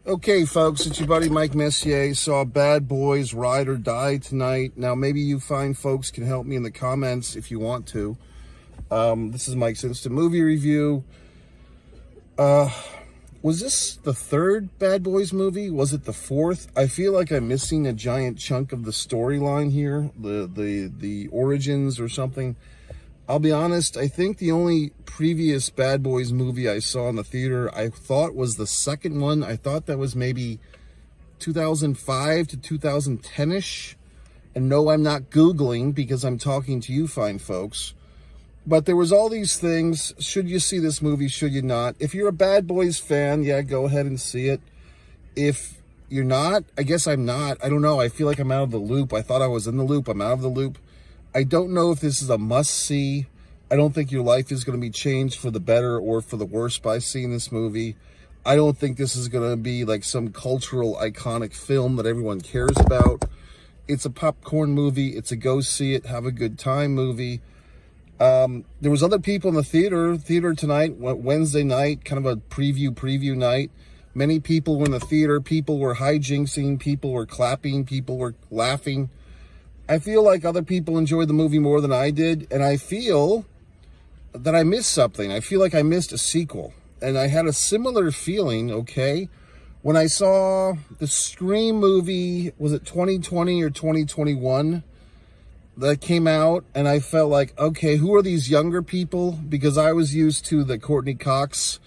Okay, folks, it's your buddy Mike Messier. Saw Bad Boys Ride or Die tonight. Now, maybe you fine folks can help me in the comments if you want to. This is Mike's Instant Movie Review. Was this the third Bad Boys movie? Was it the fourth? I feel like I'm missing a giant chunk of the storyline here, the origins or something. I'll be honest, I think the only previous Bad Boys movie I saw in the theater, I thought was the second one. I thought that was maybe 2005 to 2010-ish. And no, I'm not Googling because I'm talking to you fine folks. But there was all these things. Should you see this movie? Should you not? If you're a Bad Boys fan, yeah, go ahead and see it. If you're not, I guess I'm not. I don't know. I feel like I'm out of the loop. I thought I was in the loop. I'm out of the loop. I don't know if this is a must-see. I don't think your life is going to be changed for the better or for the worse by seeing this movie. I don't think this is going to be like some cultural iconic film that everyone cares about. It's a popcorn movie. It's a go see it, have a good time movie. There was other people in the theater tonight, Wednesday night, kind of a preview night. Many people were in the theater. People were hijinksing. People were clapping. People were laughing. I feel like other people enjoyed the movie more than I did, and I feel that I missed something. I feel like I missed a sequel, and I had a similar feeling, okay, when I saw the Scream movie, was it 2020 or 2021, that came out, and I felt like, okay, who are these younger people? Because I was used to the Courtney Cox,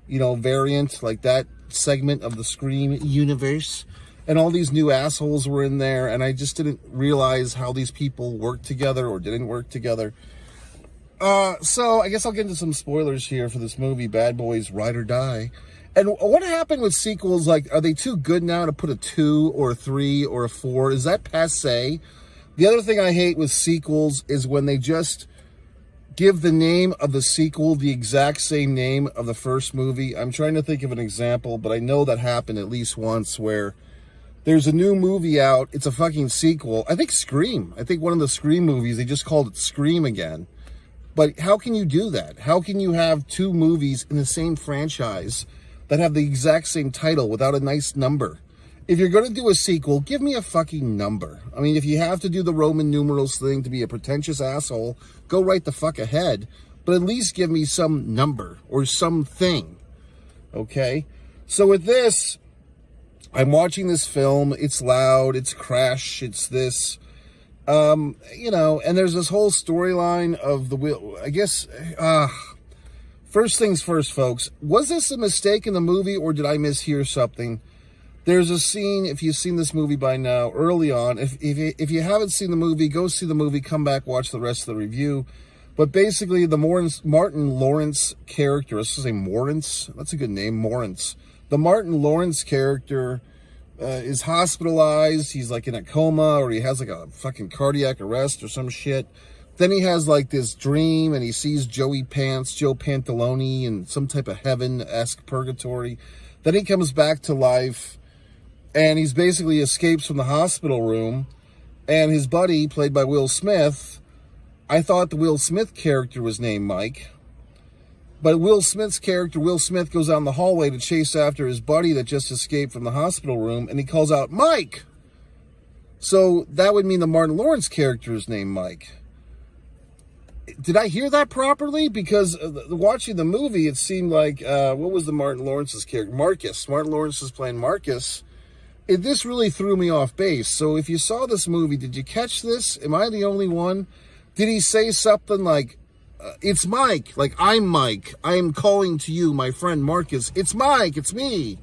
variant, like that segment of the Scream universe. And all these new assholes were in there, and I just didn't realize how these people worked together or didn't work together. So I guess I'll get into some spoilers here for this movie, Bad Boys Ride or Die. And what happened with sequels? Like, are they too good now to put a 2 or a 3 or a 4? Is that passé? The other thing I hate with sequels is when they just give the name of the sequel the exact same name of the first movie. I'm trying to think of an example, but I know that happened at least once where there's a new movie out. It's a fucking sequel. I think Scream. I think one of the Scream movies, they just called it Scream again. But how can you do that? How can you have two movies in the same franchise that have the exact same title without a nice number? If you're going to do a sequel, give me a fucking number. I mean, if you have to do the Roman numerals thing to be a pretentious asshole, go right the fuck ahead. But at least give me some number or something. Okay? So with this, I'm watching this film, it's loud, it's crash, it's this, and there's this whole storyline of the wheel. I guess, first things first, folks, was this a mistake in the movie or did I mishear something? There's a scene, if you've seen this movie by now, early on, if you haven't seen the movie, go see the movie, come back, watch the rest of the review. But basically, the Martin Lawrence character, let's say Lawrence, that's a good name, Lawrence. The Martin Lawrence character is hospitalized. He's like in a coma, or he has like a fucking cardiac arrest or some shit. Then he has like this dream and he sees Joe Pantalone in some type of heaven-esque purgatory. Then he comes back to life and he's basically escapes from the hospital room, and his buddy, played by Will Smith, I thought the Will Smith character was named Mike. But Will Smith's character, Will Smith, goes out in the hallway to chase after his buddy that just escaped from the hospital room, and he calls out, Mike! So that would mean the Martin Lawrence character is named Mike. Did I hear that properly? Because watching the movie, it seemed like, what was the Martin Lawrence's character? Marcus. Martin Lawrence is playing Marcus. This really threw me off base. So if you saw this movie, did you catch this? Am I the only one? Did he say something like, it's Mike, like I'm Mike, I am calling to you, my friend Marcus, it's Mike, it's me?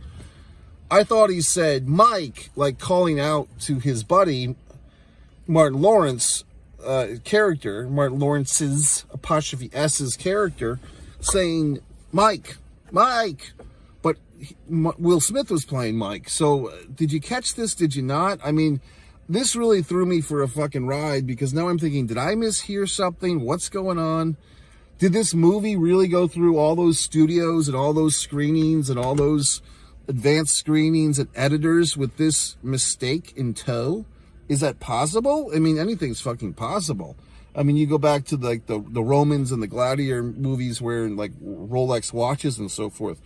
I thought he said Mike, like calling out to his buddy, Martin Lawrence character, Martin Lawrence's, apostrophe S's character, saying Mike. But Will Smith was playing Mike. So did you catch this? Did you not? I mean, this really threw me for a fucking ride, because now I'm thinking, did I mishear something? What's going on? Did this movie really go through all those studios and all those screenings and all those advanced screenings and editors with this mistake in tow? Is that possible? I mean, anything's fucking possible. I mean, you go back to like the Romans and the Gladiator movies wearing like Rolex watches and so forth.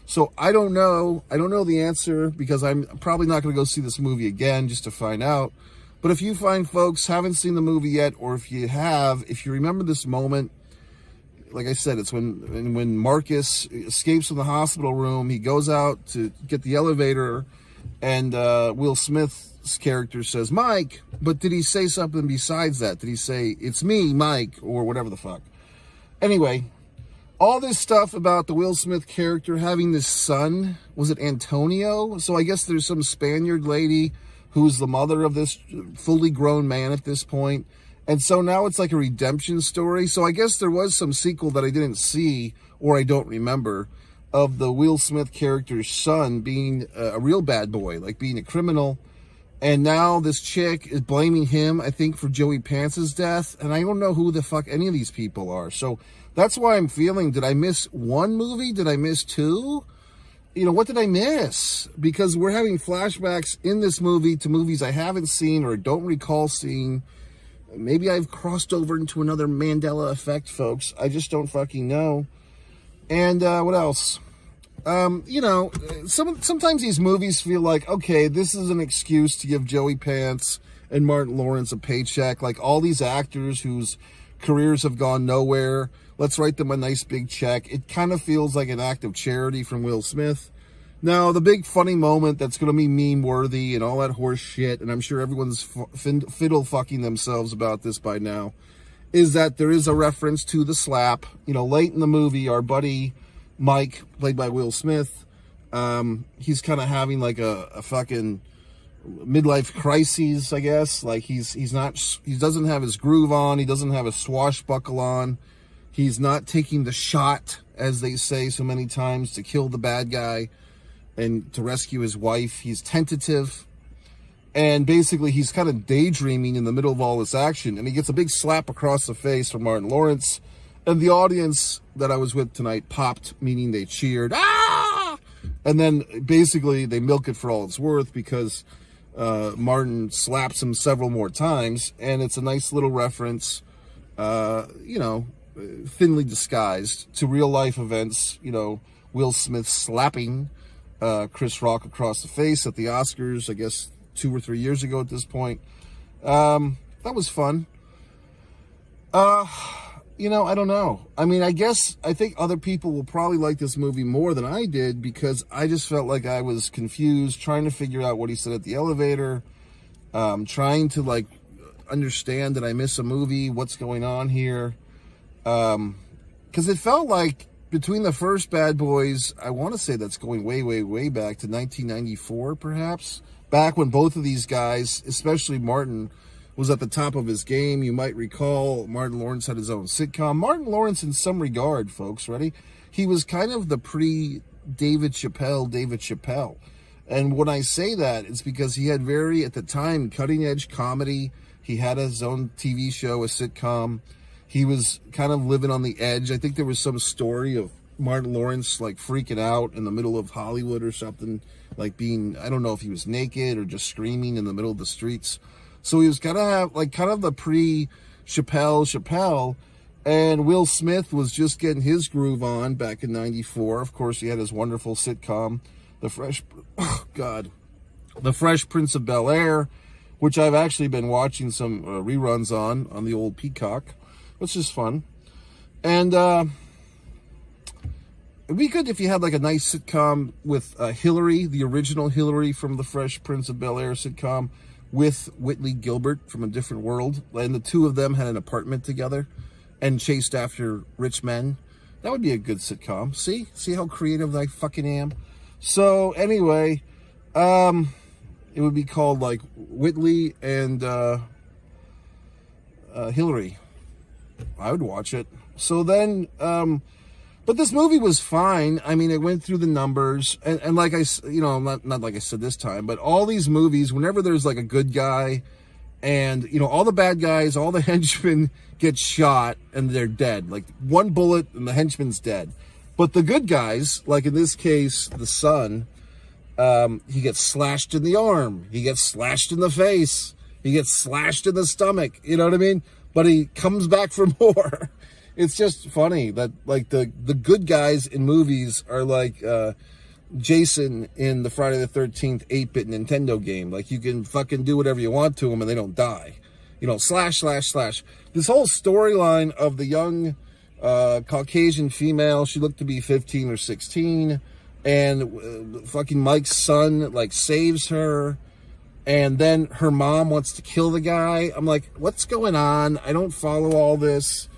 So I don't know. I don't know the answer because I'm probably not going to go see this movie again just to find out. But if you find folks haven't seen the movie yet, or if you have, if you remember this moment, like I said, it's when Marcus escapes from the hospital room. He goes out to get the elevator, and Will Smith's character says, Mike. But did he say something besides that? Did he say, it's me, Mike, or whatever the fuck? Anyway, all this stuff about the Will Smith character having this son, was it Antonio? So I guess there's some Spaniard lady who's the mother of this fully grown man at this point. And so now it's like a redemption story. So I guess there was some sequel that I didn't see, or I don't remember, of the Will Smith character's son being a real bad boy, like being a criminal. And now this chick is blaming him, I think, for Joey Pants's death. And I don't know who the fuck any of these people are. So that's why I'm feeling, did I miss one movie? Did I miss two? You know, what did I miss? Because we're having flashbacks in this movie to movies I haven't seen or don't recall seeing. Maybe I've crossed over into another Mandela effect, folks. I just don't fucking know. And what else? You know, sometimes these movies feel like, okay, this is an excuse to give Joey Pants and Martin Lawrence a paycheck. Like all these actors whose careers have gone nowhere, let's write them a nice big check. It kind of feels like an act of charity from Will Smith. Now, the big funny moment that's going to be meme-worthy and all that horse shit, and I'm sure everyone's fiddle-fucking themselves about this by now, is that there is a reference to the slap. You know, late in the movie, our buddy Mike, played by Will Smith, he's kind of having like a fucking midlife crisis, I guess. Like he doesn't have his groove on, he doesn't have a swashbuckle on, he's not taking the shot, as they say so many times, to kill the bad guy and to rescue his wife. He's tentative, and basically he's kind of daydreaming in the middle of all this action, and he gets a big slap across the face from Martin Lawrence, and the audience that I was with tonight popped, meaning they cheered, ah! And then basically they milk it for all it's worth because Martin slaps him several more times, and it's a nice little reference, you know, thinly disguised, to real life events. You know, Will Smith slapping Chris Rock across the face at the Oscars, I guess 2 or 3 years ago at this point. That was fun. You know, I don't know. I mean, I think other people will probably like this movie more than I did, because I just felt like I was confused, trying to figure out what he said at the elevator, trying to like understand, did I miss a movie? What's going on here? Because it felt like between the first Bad Boys, I want to say that's going way, way, way back to 1994, perhaps, back when both of these guys, especially Martin, was at the top of his game. You might recall Martin Lawrence had his own sitcom. Martin Lawrence, in some regard, folks, ready? He was kind of the pre-David Chappelle. And when I say that, it's because he had very, at the time, cutting-edge comedy. He had his own TV show, a sitcom. He was kind of living on the edge. I think there was some story of Martin Lawrence like freaking out in the middle of Hollywood or something, like being, I don't know if he was naked or just screaming in the middle of the streets. So he was kind of the pre-Chappelle, and Will Smith was just getting his groove on back in 94. Of course, he had his wonderful sitcom, The Fresh Prince of Bel-Air, which I've actually been watching some reruns on the old Peacock, which is fun. And it'd be good if you had like a nice sitcom with Hillary, the original Hillary from the Fresh Prince of Bel-Air sitcom, with Whitley Gilbert from A Different World, and the two of them had an apartment together and chased after rich men. That would be a good sitcom. See how creative I fucking am. So anyway, it would be called like Whitley and Hillary. I would watch it. So then, but this movie was fine. I mean, it went through the numbers, and like not like I said this time, but all these movies, whenever there's like a good guy, and you know, all the bad guys, all the henchmen get shot and they're dead. Like one bullet and the henchman's dead. But the good guys, like in this case, the son, he gets slashed in the arm, he gets slashed in the face, he gets slashed in the stomach. You know what I mean? But he comes back for more. It's just funny that like the good guys in movies are like Jason in the Friday the 13th 8-bit Nintendo game. Like, you can fucking do whatever you want to them and they don't die. You know, slash. This whole storyline of the young Caucasian female, she looked to be 15 or 16, and fucking Mike's son, like, saves her, and then her mom wants to kill the guy. I'm like, what's going on? I don't follow all this.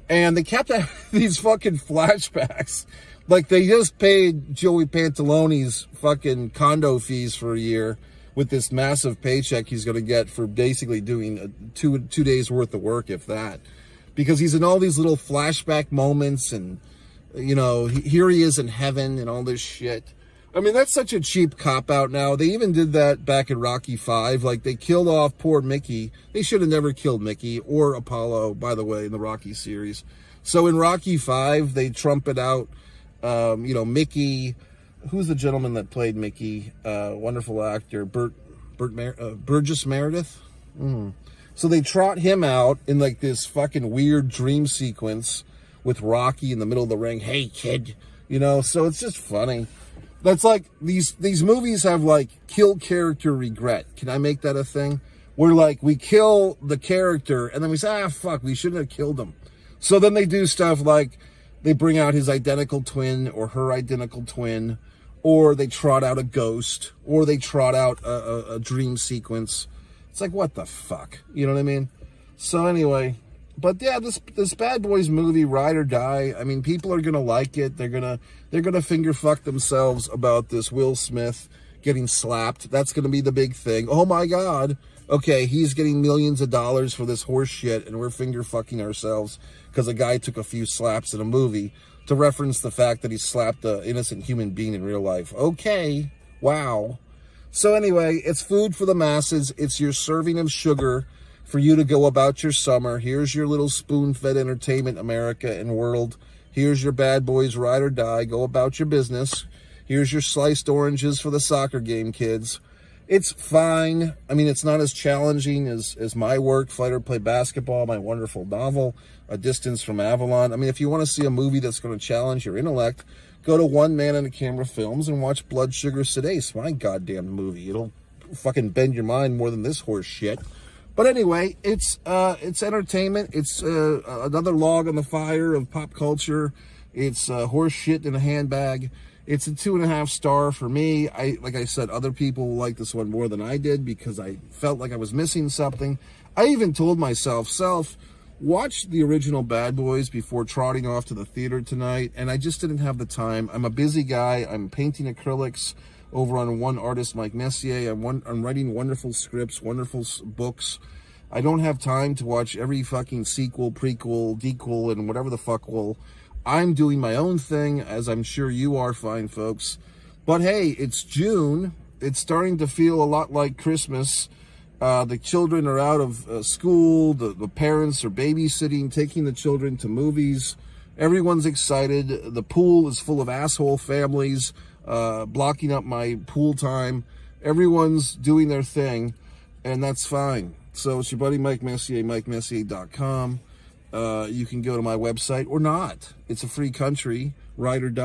And they kept having these fucking flashbacks. Like, they just paid Joey Pantalone's fucking condo fees for a year with this massive paycheck he's going to get for basically doing two days worth of work, if that. Because he's in all these little flashback moments, and, you know, here he is in heaven and all this shit. I mean, that's such a cheap cop-out now. They even did that back in Rocky V. Like, they killed off poor Mickey. They should have never killed Mickey or Apollo, by the way, in the Rocky series. So in Rocky V, they trumpet out, you know, Mickey. Who's the gentleman that played Mickey? Wonderful actor, Burgess Meredith. So they trot him out in, like, this fucking weird dream sequence with Rocky in the middle of the ring. Hey, kid. You know, so it's just funny. That's like, these movies have, like, kill character regret. Can I make that a thing? Where, like, we kill the character and then we say, fuck, we shouldn't have killed him. So then they do stuff like they bring out his identical twin or her identical twin, or they trot out a ghost, or they trot out a dream sequence. It's like, what the fuck? You know what I mean? So anyway, but yeah, this Bad Boys movie, Ride or Die, I mean, people are gonna like it. They're gonna finger fuck themselves about this Will Smith getting slapped. That's gonna be the big thing. Oh my God. Okay, he's getting millions of dollars for this horse shit, and we're finger fucking ourselves because a guy took a few slaps in a movie to reference the fact that he slapped an innocent human being in real life. Okay, wow. So anyway, it's food for the masses. It's your serving of sugar for you to go about your summer. Here's your little spoon-fed entertainment, America and world. Here's your Bad Boys Ride or Die. Go about your business. Here's your sliced oranges for the soccer game, kids. It's fine. I mean, it's not as challenging as my work, Fight or Play Basketball, my wonderful novel, A Distance from Avalon. I mean, if you want to see a movie that's going to challenge your intellect, go to One Man and a Camera Films and watch Blood Sugar Sedace, my goddamn movie. It'll fucking bend your mind more than this horse shit. But anyway, it's entertainment. It's another log on the fire of pop culture. It's horse shit in a handbag. It's a 2.5 star for me. Like I said, other people like this one more than I did because I felt like I was missing something. I even told myself, watch the original Bad Boys before trotting off to the theater tonight, and I just didn't have the time. I'm a busy guy. I'm painting acrylics over on one artist, Mike Messier. I'm writing wonderful scripts, wonderful books. I don't have time to watch every fucking sequel, prequel, dequel, and whatever the fuck will. I'm doing my own thing, as I'm sure you are, fine folks. But hey, it's June. It's starting to feel a lot like Christmas. The children are out of school. The parents are babysitting, taking the children to movies. Everyone's excited. The pool is full of asshole families blocking up my pool time. Everyone's doing their thing, and that's fine. So it's your buddy Mike Messier, MikeMessier.com. You can go to my website or not. It's a free country. Ride or Die.